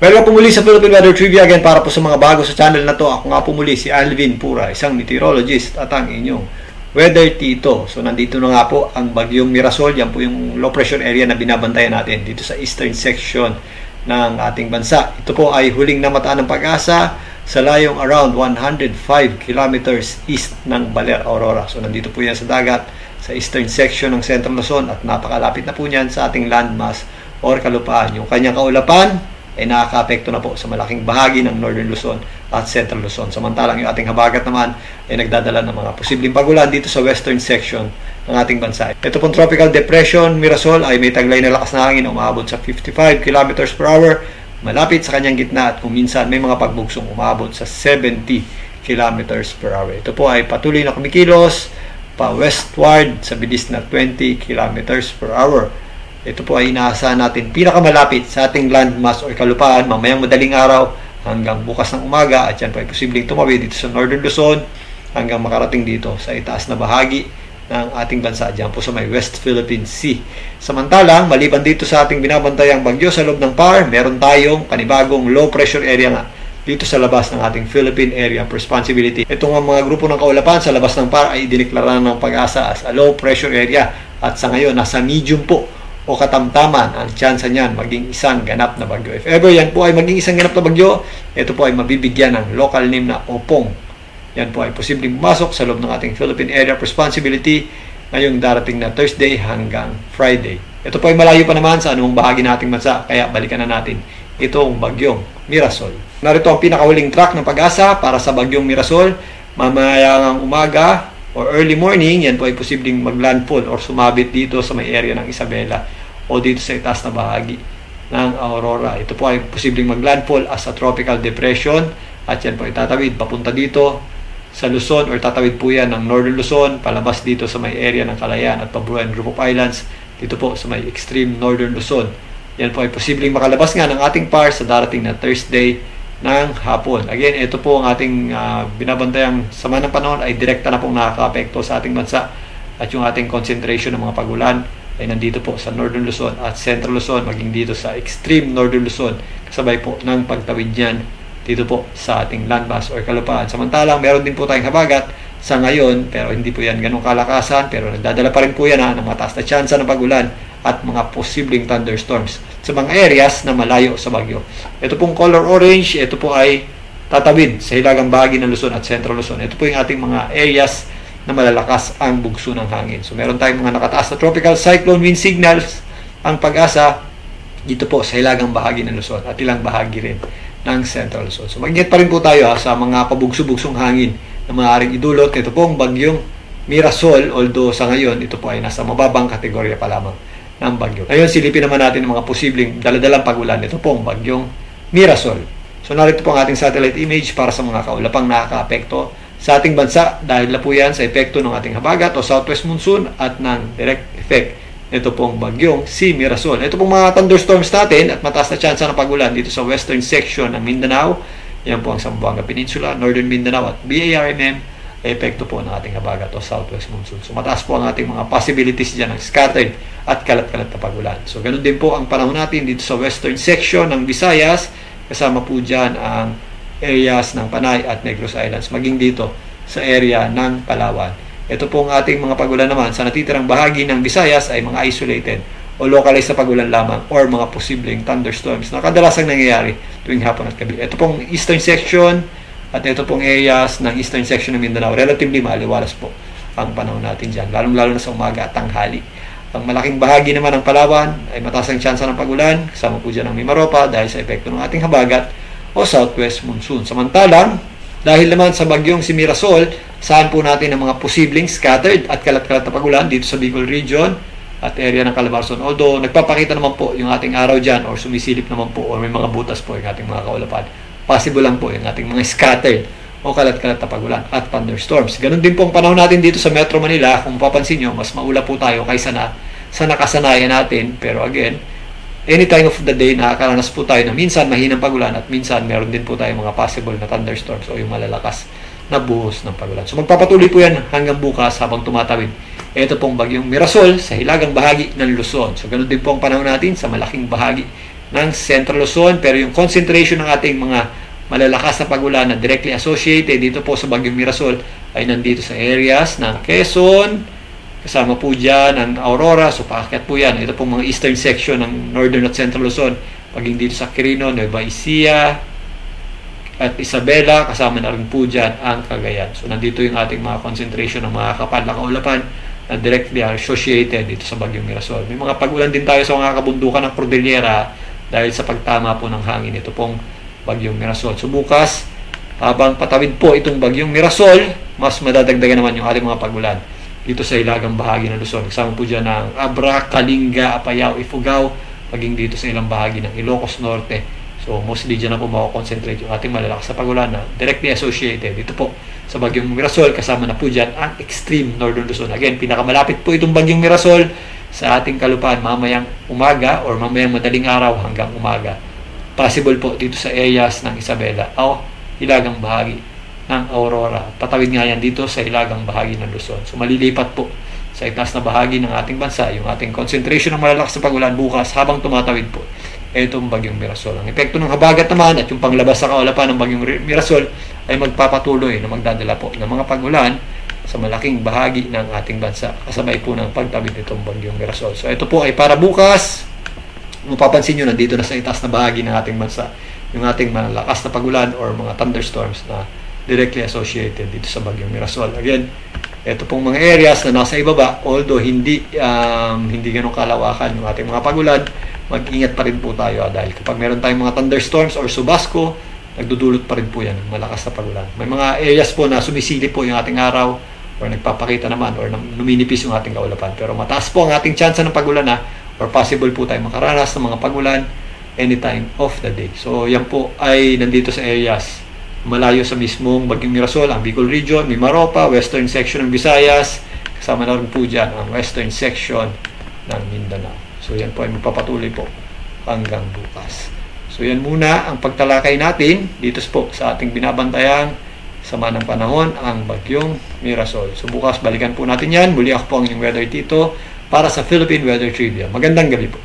Welcome po muli sa Philippine Weather Trivia again para po sa mga bago sa channel na to. Ako nga po muli si Alvin Pura, isang meteorologist at ang inyong weather tito. So nandito na nga po ang bagyong Mirasol. Yan po yung low pressure area na binabantayan natin dito sa eastern section ng ating bansa. Ito po ay huling namataan ng Pag-asa sa layong around 105 kilometers east ng Baler, Aurora. So nandito po yan sa dagat sa eastern section ng Central Luzon at napakalapit na po niyan sa ating landmass or kalupaan. Yung kanyang kaulapan ay nakaka-apekto na po sa malaking bahagi ng Northern Luzon at Central Luzon. Samantalang yung ating habagat naman ay nagdadala ng mga posibleng pagulan dito sa western section ng ating bansa. Ito pong Tropical Depression Mirasol ay may taglay na lakas na hangin na umabot sa 55 kilometers per hour malapit sa kanyang gitna at kung minsan may mga pagbugsong umabot sa 70 kilometers per hour. Ito po ay patuloy na kumikilos pa westward sa bilis na 20 kilometers per hour. Ito po ay inaasahan natin pinakamalapit sa ating landmass o kalupaan mamayang madaling araw hanggang bukas ng umaga at yan po ay posibleng tumawid dito sa Northern Luzon hanggang makarating dito sa itaas na bahagi ng ating bansa dyan po sa may West Philippine Sea. Samantalang, maliban dito sa ating binabantayang bagyo sa loob ng PAR, meron tayong panibagong low pressure area nga dito sa labas ng ating Philippine Area of Responsibility. Itong mga grupo ng kaulapan sa labas ng PAR ay idineklara ng Pag-asa as a low pressure area at sa ngayon nasa medium po o katamtaman ang tsansa niyan maging isang ganap na bagyo. If ever yan po ay maging isang ganap na bagyo, ito po ay mabibigyan ng local name na Opong. Yan po ay posibleng pumasok sa loob ng ating Philippine Area of Responsibility ngayong darating na Thursday hanggang Friday. Ito po ay malayo pa naman sa anumang bahagi nating bansa, kaya balikan na natin itong bagyong Mirasol. Narito ang pinakahuling track ng Pag-asa para sa bagyong Mirasol. Mamayang umaga or early morning, yan po ay posibleng maglandfall or sumabit dito sa may area ng Isabela o dito sa itaas na bahagi ng Aurora. Ito po ay posibleng maglandfall as a tropical depression at yan po ay tatawid papunta dito sa Luzon or tatawid po yan ng Northern Luzon palabas dito sa may area ng Calayan at Pabuyan Group of Islands dito po sa may extreme Northern Luzon. Yan po ay posibleng makalabas nga ng ating PAR sa darating na Thursday ng hapon. Again, ito po ang ating binabantayang sama ng panahon ay direkta na pong nakaka-apekto sa ating bansa at yung ating concentration ng mga pagulan ay nandito po sa Northern Luzon at Central Luzon maging dito sa extreme Northern Luzon kasabay po ng pagtawid niyan dito po sa ating landmass or kalupaan. Samantalang meron din po tayong habagat sa ngayon pero hindi po yan ganong kalakasan pero nagdadala pa rin po yan ng mataas na tsansa ng pagulan at mga posibleng thunderstorms sa mga areas na malayo sa bagyo. Ito pong color orange, ito po ay tatawid sa hilagang bahagi ng Luzon at Central Luzon. Ito po yung ating mga areas na malalakas ang bugso ng hangin. So meron tayong mga nakataas na tropical cyclone wind signals ang Pag-asa dito po sa hilagang bahagi ng Luzon at ilang bahagi rin ng Central Luzon. So mag-ingat pa rin po tayo sa mga pabugso-bugsong hangin na maaaring idulot. Ito pong bagyong Mirasol, although sa ngayon ito po ay nasa mababang kategorya pa lamang ng bagyo. Ngayon silipin naman natin ang mga posibleng daladalang pagulan. Ito pong bagyong Mirasol. So narito po ang ating satellite image para sa mga kaulapang nakaka-apekto sa ating bansa dahil na po yan sa epekto ng ating habagat o southwest monsoon at ng direct effect ito pong bagyong si Mirasol. Ito pong mga thunderstorms natin at mataas na tsansa ng pagulan dito sa western section ng Mindanao. Yan po ang Zamboanga Peninsula, Northern Mindanao at BARMM epekto po ng ating habagat o southwest monsoon. So mataas po ang ating mga possibilities dyan ng scattered at kalat-kalat na pagulan. So ganun din po ang panahon natin dito sa western section ng Visayas. Kasama po dyan ang areas ng Panay at Negros Islands. Maging dito sa area ng Palawan. Ito po ang ating mga pagulan naman sa natitirang bahagi ng Visayas ay mga isolated o localized na pagulan lamang or mga posibleng thunderstorms na kadalasang nangyayari tuwing hapon at gabi. Ito pong eastern section at ito pong areas ng eastern section ng Mindanao. Relatively maaliwalas po ang panahon natin dyan, lalong-lalo na sa umaga at tanghali. Ang malaking bahagi naman ng Palawan ay mataas ang tsansa ng pagulan, kasama po dyan ang Mimaropa dahil sa epekto ng ating habagat o southwest monsoon. Samantalang, dahil naman sa bagyong si Mirasol, saan po natin ang mga posibleng scattered at kalat-kalat na pagulan dito sa Bicol region at area ng Calabarzon. Although, nagpapakita naman po yung ating araw dyan or sumisilip naman po or may mga butas po yung ating mga kaulapan. Possible lang po yung ating mga scattered o kalat-kalat na pagulan at thunderstorms. Ganon din po ang panahon natin dito sa Metro Manila. Kung papansin nyo, mas maula po tayo kaysa sa nakasanayan natin. Pero again, any time of the day, nakakaranas po tayo na minsan mahinang pagulan at minsan meron din po tayo mga possible na thunderstorms o yung malalakas na buhos ng pagulan. So magpapatuloy po yan hanggang bukas habang tumatawid. Ito pong bagyong Mirasol sa hilagang bahagi ng Luzon. So ganun din po ang panahon natin sa malaking bahagi ng Central Luzon, pero yung concentration ng ating mga malalakas na pagulan na directly associated dito po sa Bagyong Mirasol ay nandito sa areas ng Quezon, kasama po dyan ang Aurora, so paakyat po yan. Ito po mga eastern section ng Northern at Central Luzon, paging dito sa Quirino, Nueva Ecija, at Isabela, kasama na rin po dyan ang Cagayan. So nandito yung ating mga concentration ng mga kapal na kaulapan na directly associated dito sa Bagyong Mirasol. May mga pagulan din tayo sa mga kabundukan ng Cordillera dahil sa pagtama po ng hangin. Ito pong Bagyong Mirasol. So bukas, habang patawid po itong Bagyong Mirasol, mas madadagdagan naman yung ating mga pagulan dito sa hilagang bahagi ng Luzon. Kasama po dyan ng Abra, Kalinga, Apayao, Ifugao, paging dito sa ilang bahagi ng Ilocos Norte. So mostly dyan na po makakonsentrate yung ating malalakas na pagulan na directly associated dito po sa Bagyong Mirasol. Kasama na po dyan ang extreme Northern Luzon. Again, pinakamalapit po itong Bagyong Mirasol sa ating kalupaan mamayang umaga or mamayang madaling araw hanggang umaga. Possible po dito sa areas ng Isabela o hilagang bahagi ng Aurora. Patawid nga yan dito sa hilagang bahagi ng Luzon. So malilipat po sa itaas na bahagi ng ating bansa yung ating concentration ng malalakas na pagulan bukas habang tumatawid po itong Bagyong Mirasol. Ang epekto ng habagat naman at yung panglabas sa kaulapan ng Bagyong Mirasol ay magpapatuloy na magdadala po ng mga pagulan sa malaking bahagi ng ating bansa kasabay po ng pagtawid nitong Bagyong Mirasol. So ito po ay para bukas. Mapapansin nyo nandito na sa itaas na bahagi ng ating bansa yung ating malakas na pagulan or mga thunderstorms na directly associated dito sa Bagyong Mirasol. Again, ito pong mga areas na nasa ibaba, although hindi ganun kalawakan yung ating mga pagulan, mag-ingat pa rin po tayo dahil kapag meron tayong mga thunderstorms or subasco, nagdudulot pa rin po yan ng malakas na pagulan. May mga areas po na sumisilip po yung ating araw or nagpapakita naman or numinipis yung ating kaulapan. Pero mataas po ang ating chance ng pagulan or possible po tayo makaranas ng mga pagulan anytime of the day. So yan po ay nandito sa areas malayo sa mismong Bagyong Mirasol, ang Bicol Region, Mimaropa, western section ng Visayas, kasama na rin po dyan ang western section ng Mindanao. So yan po ay magpapatuloy po hanggang bukas. So yan muna ang pagtalakay natin dito po sa ating binabantayang sama ng panahon, ang Bagyong Mirasol. So bukas balikan po natin yan. Muli ako po ang inyong Weather Tito para sa Philippine Weather Trivia. Magandang gabi po.